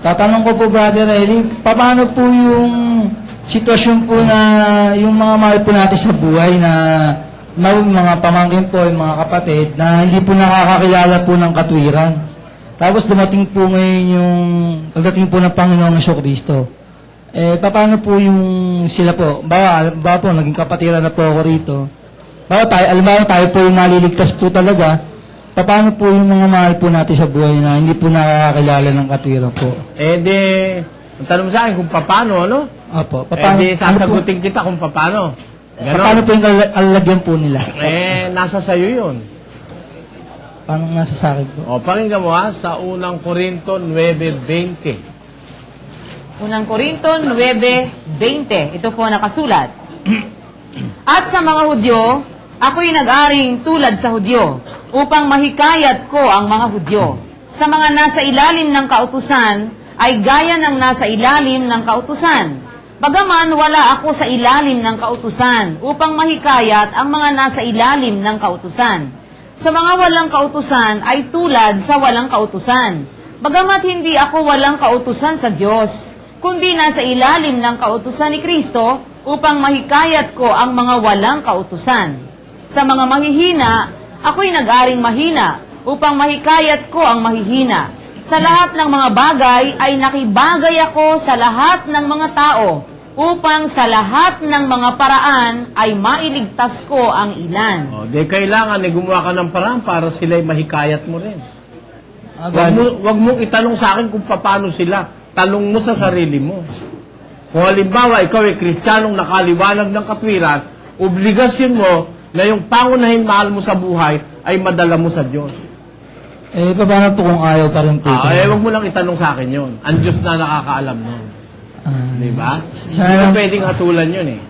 Tatanong ko po, Brother Eddie, paano po yung sitwasyon po na yung mga mahal po natin sa buhay na mga pamangkin po, yung mga kapatid, na hindi po nakakakilala po ng katwiran. Tapos dumating po ngayon yung pagdating po ng Panginoong Jesucristo. Paano po yung sila po? Bawa po, naging kapatiran na po ako rito. Alam tayo po yung maliligtas po talaga. Paano po yung mga mahal po natin sa buhay na hindi po nakakakilala ng katwiran po? Ang tanong sa akin kung paano, ano? Opo. Paano, sasagutin kita kung paano. Ganon. Paano po yung alagyan po nila? Nasa sayo yun. Paano nasa sa akin po? Pakinggan mo sa unang Korinto 9:20. Unang Korinto 9:20. Ito po nakasulat. At sa mga Hudyo, ako'y nag-aring tulad sa Hudyo, upang mahikayat ko ang mga Hudyo. Sa mga nasa ilalim ng kautusan, ay gaya ng nasa ilalim ng kautusan. Bagaman wala ako sa ilalim ng kautusan, upang mahikayat ang mga nasa ilalim ng kautusan. Sa mga walang kautusan ay tulad sa walang kautusan. Bagamat hindi ako walang kautusan sa Diyos, kundi nasa ilalim ng kautusan ni Kristo upang mahikayat ko ang mga walang kautusan. Sa mga mahihina, ako'y nag-aring mahina upang mahikayat ko ang mahihina. Sa lahat ng mga bagay ay nakibagay ako sa lahat ng mga tao upang sa lahat ng mga paraan ay mailigtas ko ang ilan. Kailangan gumawa ka ng paraan para sila'y mahikayat mo rin. Wag mong itanong sa akin kung paano sila. Talong mo sa sarili mo. Kung halimbawa, ikaw ay Kristiyanong nakaliwanag ng katwiran, obligasyon mo na yung pangunahin mahal mo sa buhay ay madala mo sa Diyos. Paano po kung ayaw pa rin po? Wag mo lang itanong sa akin yun. Ang Diyos na nakakaalam nun. Diba? Hindi mo pwedeng hatulan yun